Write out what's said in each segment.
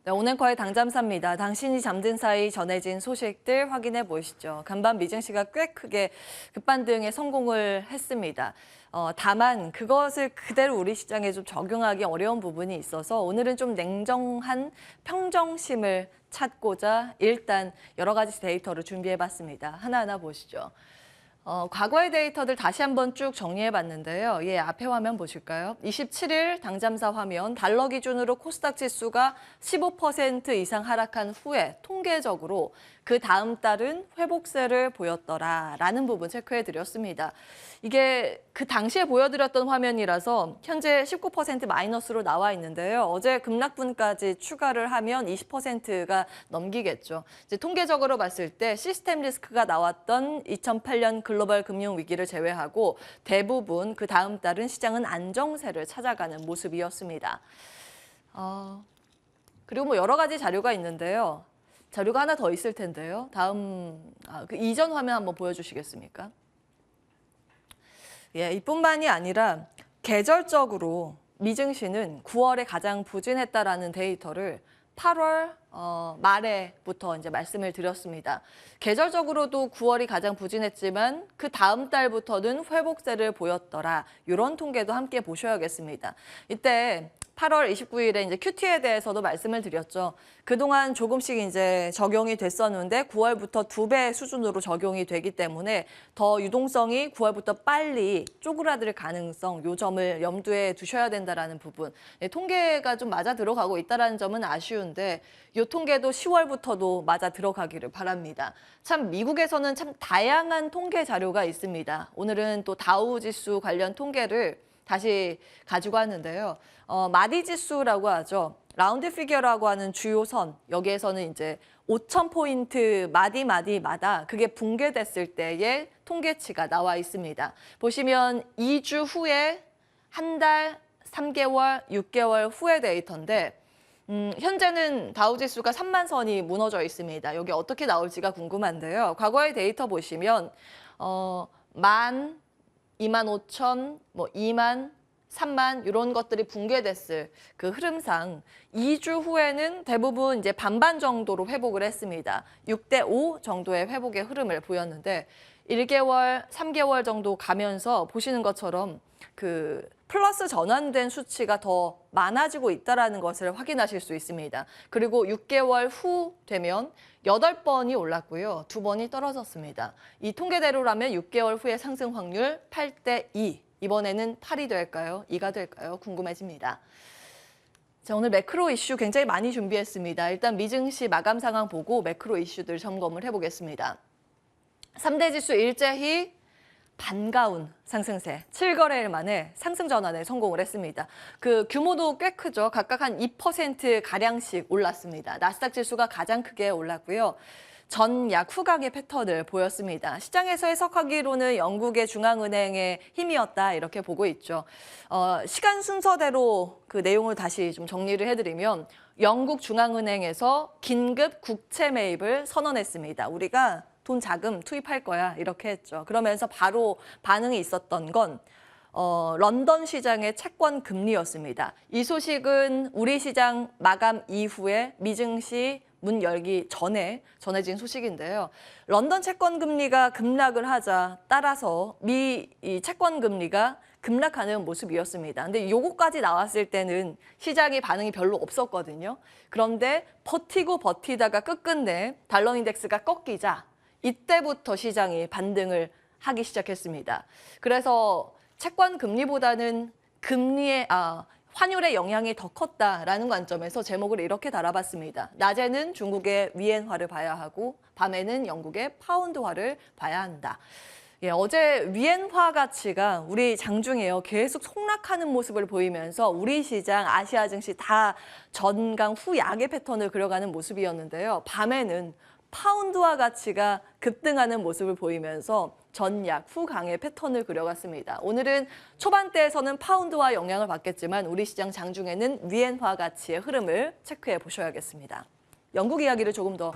네, 오늘과의 당잠사입니다. 당신이 잠든 사이 전해진 소식들 확인해 보시죠. 간밤 미증시가 꽤 크게 급반등에 성공을 했습니다. 다만 그것을 그대로 우리 시장에 좀 적용하기 어려운 부분이 있어서 오늘은 좀 냉정한 평정심을 찾고자 일단 여러 가지 데이터를 준비해봤습니다. 하나하나 보시죠. 과거의 데이터들 다시 한번 쭉 정리해봤는데요. 예, 앞에 화면 보실까요? 27일 당잠사 화면, 달러 기준으로 코스닥 지수가 15% 이상 하락한 후에 통계적으로 그 다음 달은 회복세를 보였더라라는 부분 체크해드렸습니다. 이게 그 당시에 보여드렸던 화면이라서 현재 19% 마이너스로 나와 있는데요. 어제 급락분까지 추가를 하면 20%가 넘기겠죠. 이제 통계적으로 봤을 때 시스템 리스크가 나왔던 2008년 글로벌 금융 위기를 제외하고 대부분 그 다음 달은 시장은 안정세를 찾아가는 모습이었습니다. 그리고 뭐 여러 가지 자료가 있는데요. 자료가 하나 더 있을 텐데요. 그 이전 화면 한번 보여주시겠습니까? 예, 이뿐만이 아니라 계절적으로 미증시는 9월에 가장 부진했다라는 데이터를 8월 말에부터 이제 말씀을 드렸습니다. 계절적으로도 9월이 가장 부진했지만 그 다음 달부터는 회복세를 보였더라. 이런 통계도 함께 보셔야겠습니다. 이때 8월 29일에 이제 QT에 대해서도 말씀을 드렸죠. 그동안 조금씩 이제 적용이 됐었는데 9월부터 2배 수준으로 적용이 되기 때문에 더 유동성이 9월부터 빨리 쪼그라들 가능성, 요 점을 염두에 두셔야 된다라는 부분. 네, 통계가 좀 맞아 들어가고 있다는 점은 아쉬운데 이 통계도 10월부터도 맞아 들어가기를 바랍니다. 참 미국에서는 참 다양한 통계 자료가 있습니다. 오늘은 또 다우지수 관련 통계를 다시 가지고 왔는데요. 마디 지수라고 하죠. 라운드 피겨라고 하는 주요 선, 여기에서는 이제 5,000포인트 마디마다 그게 붕괴됐을 때의 통계치가 나와 있습니다. 보시면 2주 후에 한 달, 3개월, 6개월 후의 데이터인데 현재는 다우지수가 3만 선이 무너져 있습니다. 여기 어떻게 나올지가 궁금한데요. 과거의 데이터 보시면 25,000, 뭐 2만, 3만 이런 것들이 붕괴됐을 그 흐름상 2주 후에는 대부분 이제 반반 정도로 회복을 했습니다. 6대5 정도의 회복의 흐름을 보였는데 1개월, 3개월 정도 가면서 보시는 것처럼 그 플러스 전환된 수치가 더 많아지고 있다는 것을 확인하실 수 있습니다. 그리고 6개월 후 되면 8번이 올랐고요. 2번이 떨어졌습니다. 이 통계대로라면 6개월 후의 상승 확률 8대2. 이번에는 8이 될까요? 2가 될까요? 궁금해집니다. 자, 오늘 매크로 이슈 굉장히 많이 준비했습니다. 일단 미증시 마감 상황 보고 매크로 이슈들 점검을 해보겠습니다. 3대 지수 일제히 반가운 상승세, 7거래일 만에 상승 전환에 성공을 했습니다. 그 규모도 꽤 크죠. 각각 한 2%가량씩 올랐습니다. 나스닥 지수가 가장 크게 올랐고요. 전약 후강의 패턴을 보였습니다. 시장에서 해석하기로는 영국의 중앙은행의 힘이었다 이렇게 보고 있죠. 시간 순서대로 그 내용을 다시 좀 정리를 해드리면 영국 중앙은행에서 긴급 국채 매입을 선언했습니다. 우리가 돈 자금 투입할 거야 이렇게 했죠. 그러면서 바로 반응이 있었던 건 런던 시장의 채권 금리였습니다. 이 소식은 우리 시장 마감 이후에 미증시 문 열기 전에 전해진 소식인데요. 런던 채권 금리가 급락을 하자 따라서 이 채권 금리가 급락하는 모습이었습니다. 근데 요거까지 나왔을 때는 시장의 반응이 별로 없었거든요. 그런데 버티다가 끝끝내 달러 인덱스가 꺾이자 이때부터 시장이 반등을 하기 시작했습니다. 그래서 채권 금리보다는 환율의 영향이 더 컸다라는 관점에서 제목을 이렇게 달아봤습니다. 낮에는 중국의 위엔화를 봐야 하고 밤에는 영국의 파운드화를 봐야 한다. 예, 어제 위엔화 가치가 우리 장중에요. 계속 폭락하는 모습을 보이면서 우리 시장, 아시아 증시 다 전강 후약의 패턴을 그려가는 모습이었는데요. 밤에는 파운드화 가치가 급등하는 모습을 보이면서 전약 후강의 패턴을 그려갔습니다. 오늘은 초반대에서는 파운드화 영향을 받겠지만 우리 시장 장중에는 위엔화 가치의 흐름을 체크해 보셔야겠습니다. 영국 이야기를 조금 더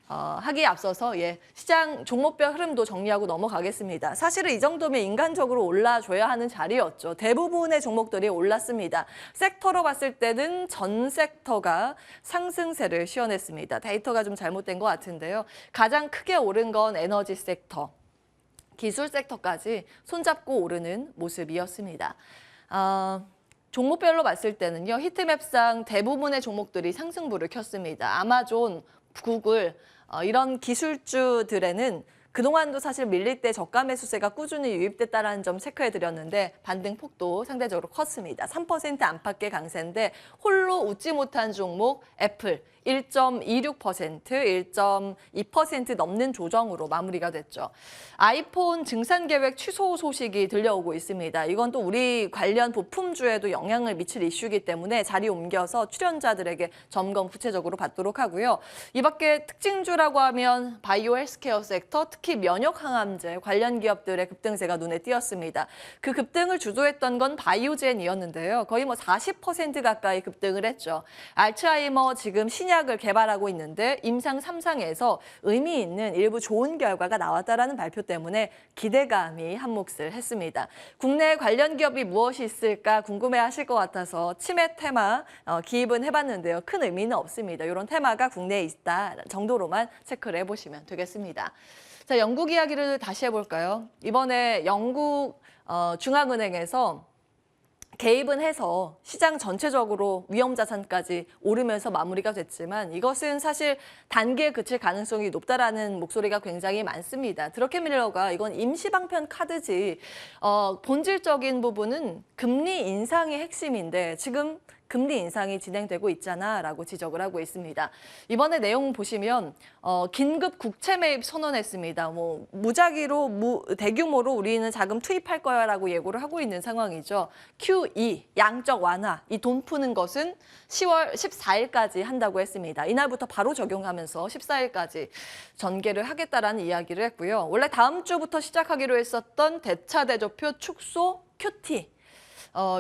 하기에 앞서서 시장 종목별 흐름도 정리하고 넘어가겠습니다. 사실은 이 정도면 인간적으로 올라줘야 하는 자리였죠. 대부분의 종목들이 올랐습니다. 섹터로 봤을 때는 전 섹터가 상승세를 시현했습니다. 데이터가 좀 잘못된 것 같은데요. 가장 크게 오른 건 에너지 섹터, 기술 섹터까지 손잡고 오르는 모습이었습니다. 종목별로 봤을 때는요. 히트맵상 대부분의 종목들이 상승부를 켰습니다. 아마존, 구글 이런 기술주들에는 그동안도 사실 밀릴 때 저가 매수세가 꾸준히 유입됐다는 점 체크해드렸는데 반등폭도 상대적으로 컸습니다. 3% 안팎의 강세인데 홀로 웃지 못한 종목 애플 1.26%, 1.2% 넘는 조정으로 마무리가 됐죠. 아이폰 증산 계획 취소 소식이 들려오고 있습니다. 이건 또 우리 관련 부품주에도 영향을 미칠 이슈이기 때문에 자리 옮겨서 출연자들에게 점검 구체적으로 받도록 하고요. 이 밖에 특징주라고 하면 바이오 헬스케어 섹터, 특히 면역 항암제 관련 기업들의 급등세가 눈에 띄었습니다. 그 급등을 주도했던 건 바이오젠이었는데요. 거의 뭐 40% 가까이 급등을 했죠. 알츠하이머 지금 신약을 개발하고 있는데 임상 3상에서 의미 있는 일부 좋은 결과가 나왔다라는 발표 때문에 기대감이 한몫을 했습니다. 국내 관련 기업이 무엇이 있을까 궁금해하실 것 같아서 치매 테마 기입은 해봤는데요. 큰 의미는 없습니다. 이런 테마가 국내에 있다 정도로만 체크를 해보시면 되겠습니다. 자, 영국 이야기를 다시 해볼까요? 이번에 영국 중앙은행에서 개입은 해서 시장 전체적으로 위험자산까지 오르면서 마무리가 됐지만 이것은 사실 단기에 그칠 가능성이 높다라는 목소리가 굉장히 많습니다. 드러켄밀러가 이건 임시방편 카드지 본질적인 부분은 금리 인상이 핵심인데 지금 금리 인상이 진행되고 있잖아라고 지적을 하고 있습니다. 이번에 내용 보시면 긴급 국채 매입 선언했습니다. 뭐 무작위로 대규모로 우리는 자금 투입할 거야라고 예고를 하고 있는 상황이죠. QE 양적 완화 이 돈 푸는 것은 10월 14일까지 한다고 했습니다. 이날부터 바로 적용하면서 14일까지 전개를 하겠다라는 이야기를 했고요. 원래 다음 주부터 시작하기로 했었던 대차대조표 축소 QT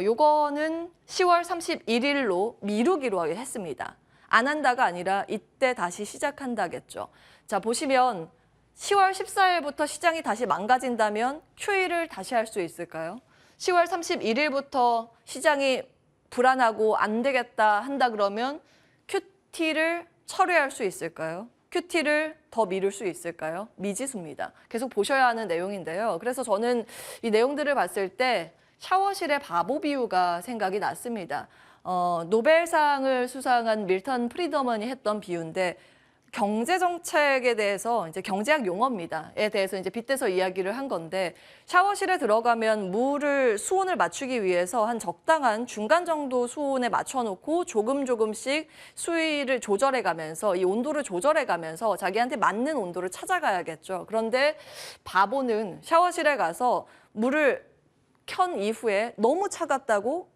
요거는 10월 31일로 미루기로 했습니다. 안 한다가 아니라 이때 다시 시작한다겠죠. 자, 보시면 10월 14일부터 시장이 다시 망가진다면 QE를 다시 할 수 있을까요? 10월 31일부터 시장이 불안하고 안 되겠다 한다 그러면 QT를 철회할 수 있을까요? QT를 더 미룰 수 있을까요? 미지수입니다. 계속 보셔야 하는 내용인데요. 그래서 저는 이 내용들을 봤을 때 샤워실의 바보 비유가 생각이 났습니다. 노벨상을 수상한 밀턴 프리더먼이 했던 비유인데 경제 정책에 대해서 이제 경제학 용어입니다.에 대해서 이제 빗대서 이야기를 한 건데 샤워실에 들어가면 수온을 맞추기 위해서 한 적당한 중간 정도 수온에 맞춰놓고 조금씩 수위를 조절해가면서 이 온도를 조절해가면서 자기한테 맞는 온도를 찾아가야겠죠. 그런데 바보는 샤워실에 가서 물을 켠 이후에 너무 차갑다고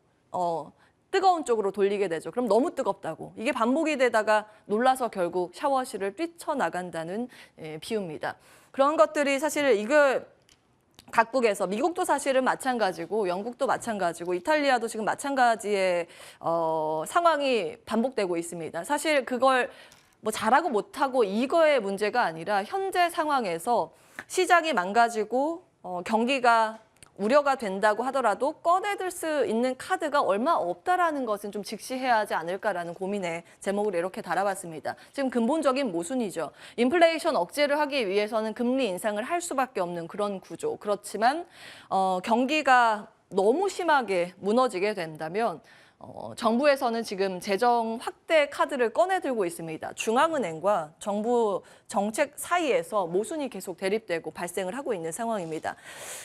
뜨거운 쪽으로 돌리게 되죠. 그럼 너무 뜨겁다고. 이게 반복이 되다가 놀라서 결국 샤워실을 뛰쳐나간다는 비유입니다. 그런 것들이 사실 이거 각국에서 미국도 사실은 마찬가지고 영국도 마찬가지고 이탈리아도 지금 마찬가지의 상황이 반복되고 있습니다. 사실 그걸 뭐 잘하고 못하고 이거의 문제가 아니라 현재 상황에서 시장이 망가지고 경기가 우려가 된다고 하더라도 꺼내들 수 있는 카드가 얼마 없다라는 것은 좀 직시해야 하지 않을까라는 고민의 제목을 이렇게 달아봤습니다. 지금 근본적인 모순이죠. 인플레이션 억제를 하기 위해서는 금리 인상을 할 수밖에 없는 그런 구조. 그렇지만 경기가 너무 심하게 무너지게 된다면 정부에서는 지금 재정 확대 카드를 꺼내들고 있습니다. 중앙은행과 정부 정책 사이에서 모순이 계속 대립되고 발생을 하고 있는 상황입니다.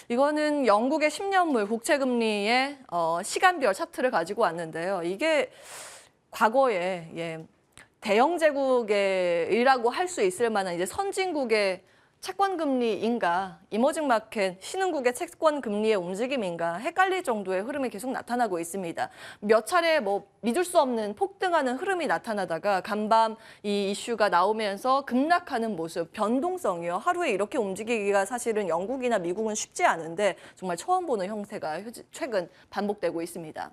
이거는 영국의 10년물 국채금리의 시간별 차트를 가지고 왔는데요. 이게 과거에 대영 제국이라고 할 수 있을 만한 이제 선진국의 채권금리인가, 이머징 마켓, 신흥국의 채권금리의 움직임인가 헷갈릴 정도의 흐름이 계속 나타나고 있습니다. 몇 차례 믿을 수 없는 폭등하는 흐름이 나타나다가 간밤 이 이슈가 나오면서 급락하는 모습, 변동성이요. 하루에 이렇게 움직이기가 사실은 영국이나 미국은 쉽지 않은데 정말 처음 보는 형태가 최근 반복되고 있습니다.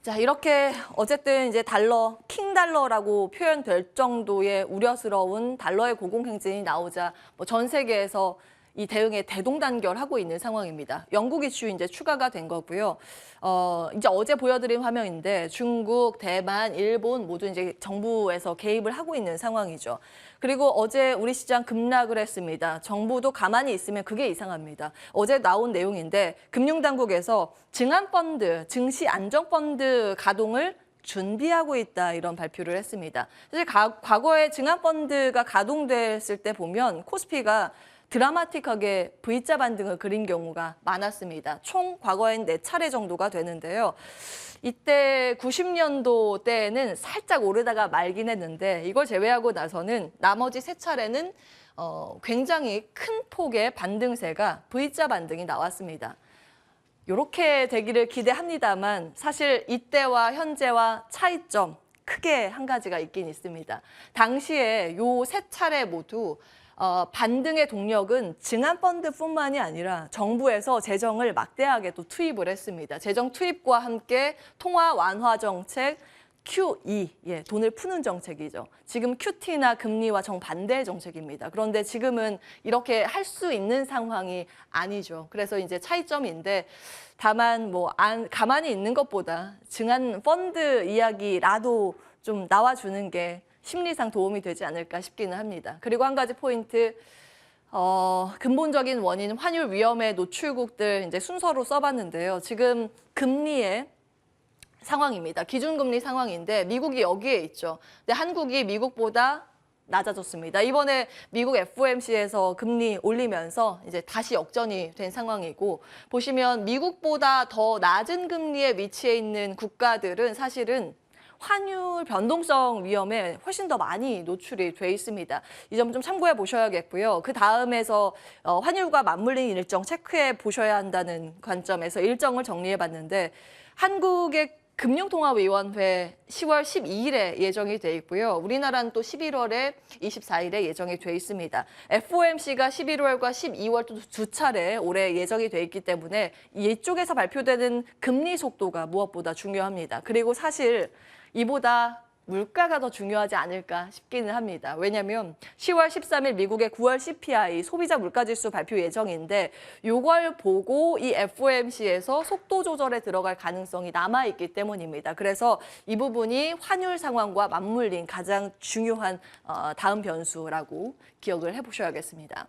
자, 이렇게 어쨌든 이제 달러 킹 킹달러라고 표현될 정도의 우려스러운 달러의 고공행진이 나오자 뭐 전 세계에서 이 대응에 대동단결하고 있는 상황입니다. 영국 이슈 이제 추가가 된 거고요. 이제 어제 보여드린 화면인데 중국, 대만, 일본 모두 이제 정부에서 개입을 하고 있는 상황이죠. 그리고 어제 우리 시장 급락을 했습니다. 정부도 가만히 있으면 그게 이상합니다. 어제 나온 내용인데 금융당국에서 증안펀드, 증시안정펀드 가동을 준비하고 있다 이런 발표를 했습니다. 사실 과거에 증안펀드가 가동됐을 때 보면 코스피가 드라마틱하게 V자 반등을 그린 경우가 많았습니다. 총 과거엔 4차례 정도가 되는데요. 이때 90년도 때에는 살짝 오르다가 말긴 했는데 이걸 제외하고 나서는 나머지 3차례는 굉장히 큰 폭의 반등세가 V자 반등이 나왔습니다. 이렇게 되기를 기대합니다만 사실 이때와 현재와 차이점 크게 한 가지가 있긴 있습니다. 당시에 요 3차례 모두 반등의 동력은 증안펀드뿐만이 아니라 정부에서 재정을 막대하게 또 투입을 했습니다. 재정 투입과 함께 통화 완화 정책, QE, 돈을 푸는 정책이죠. 지금 QT나 금리와 정반대의 정책입니다. 그런데 지금은 이렇게 할 수 있는 상황이 아니죠. 그래서 이제 차이점인데 다만 가만히 있는 것보다 증안 펀드 이야기라도 좀 나와주는 게 심리상 도움이 되지 않을까 싶기는 합니다. 그리고 한 가지 포인트, 근본적인 원인 환율 위험의 노출국들 이제 순서로 써봤는데요. 지금 금리의 상황입니다. 기준금리 상황인데 미국이 여기에 있죠. 근데 한국이 미국보다 낮아졌습니다. 이번에 미국 FOMC에서 금리 올리면서 이제 다시 역전이 된 상황이고 보시면 미국보다 더 낮은 금리에 위치해 있는 국가들은 사실은 환율 변동성 위험에 훨씬 더 많이 노출이 돼 있습니다. 이 점 좀 참고해 보셔야겠고요. 그 다음에서 환율과 맞물린 일정 체크해 보셔야 한다는 관점에서 일정을 정리해 봤는데 한국의 금융통화위원회 10월 12일에 예정이 돼 있고요. 우리나라는 또 11월에 24일에 예정이 돼 있습니다. FOMC가 11월과 12월 또 2차례 올해 예정이 돼 있기 때문에 이쪽에서 발표되는 금리 속도가 무엇보다 중요합니다. 그리고 사실 이보다 물가가 더 중요하지 않을까 싶기는 합니다. 왜냐하면 10월 13일 미국의 9월 CPI 소비자 물가지수 발표 예정인데 이걸 보고 이 FOMC에서 속도 조절에 들어갈 가능성이 남아있기 때문입니다. 그래서 이 부분이 환율 상황과 맞물린 가장 중요한 다음 변수라고 기억을 해보셔야겠습니다.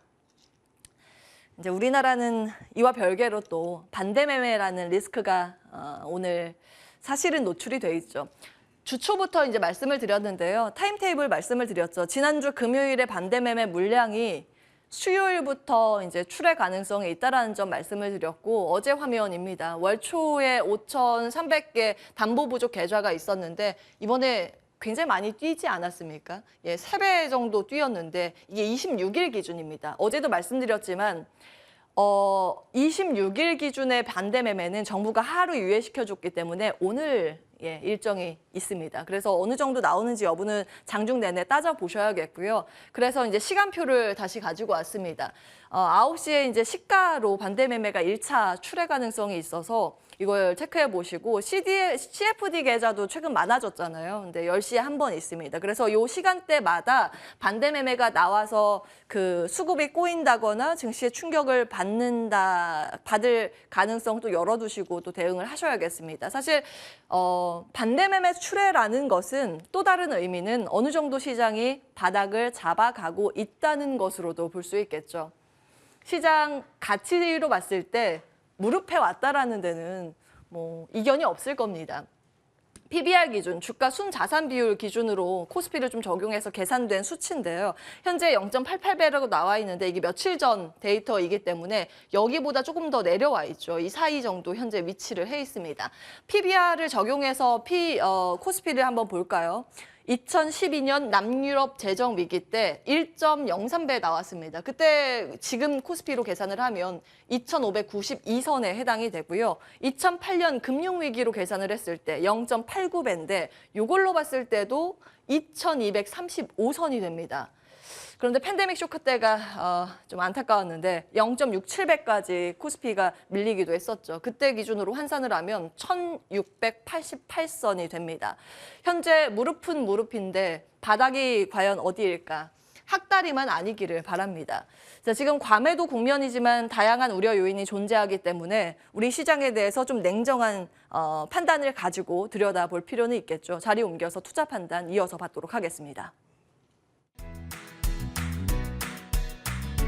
이제 우리나라는 이와 별개로 또 반대매매라는 리스크가 오늘 사실은 노출이 돼 있죠. 주초부터 이제 말씀을 드렸는데요. 타임테이블 말씀을 드렸죠. 지난주 금요일에 반대매매 물량이 수요일부터 이제 출회 가능성이 있다라는 점 말씀을 드렸고 어제 화면입니다. 월 초에 5,300개 담보 부족 계좌가 있었는데 이번에 굉장히 많이 뛰지 않았습니까? 3배 정도 뛰었는데 이게 26일 기준입니다. 어제도 말씀드렸지만 26일 기준의 반대매매는 정부가 하루 유예시켜줬기 때문에 오늘 일정이 있습니다. 그래서 어느 정도 나오는지 여부는 장중 내내 따져보셔야겠고요. 그래서 이제 시간표를 다시 가지고 왔습니다. 9시에 이제 시가로 반대매매가 1차 출회 가능성이 있어서 이걸 체크해 보시고 CFD 계좌도 최근 많아졌잖아요. 근데 10시에 한 번 있습니다. 그래서 이 시간대마다 반대 매매가 나와서 그 수급이 꼬인다거나 증시에 충격을 받을 가능성도 열어두시고 또 대응을 하셔야겠습니다. 사실 반대 매매 출회라는 것은 또 다른 의미는 어느 정도 시장이 바닥을 잡아가고 있다는 것으로도 볼 수 있겠죠. 시장 가치로 봤을 때 무릎에 왔다라는 데는 뭐 이견이 없을 겁니다. PBR 기준, 주가 순자산 비율 기준으로 코스피를 좀 적용해서 계산된 수치인데요. 현재 0.88배라고 나와 있는데 이게 며칠 전 데이터이기 때문에 여기보다 조금 더 내려와 있죠. 이 사이 정도 현재 위치를 해 있습니다. PBR을 적용해서 코스피를 한번 볼까요? 2012년 남유럽 재정 위기 때 1.03배 나왔습니다. 그때 지금 코스피로 계산을 하면 2,592선에 해당이 되고요. 2008년 금융위기로 계산을 했을 때 0.89배인데 이걸로 봤을 때도 2,235선이 됩니다. 그런데 팬데믹 쇼크 때가 좀 안타까웠는데 0.67배까지 코스피가 밀리기도 했었죠. 그때 기준으로 환산을 하면 1,688선이 됩니다. 현재 무릎은 무릎인데 바닥이 과연 어디일까? 학다리만 아니기를 바랍니다. 자, 지금 과매도 국면이지만 다양한 우려 요인이 존재하기 때문에 우리 시장에 대해서 좀 냉정한 판단을 가지고 들여다볼 필요는 있겠죠. 자리 옮겨서 투자 판단 이어서 받도록 하겠습니다.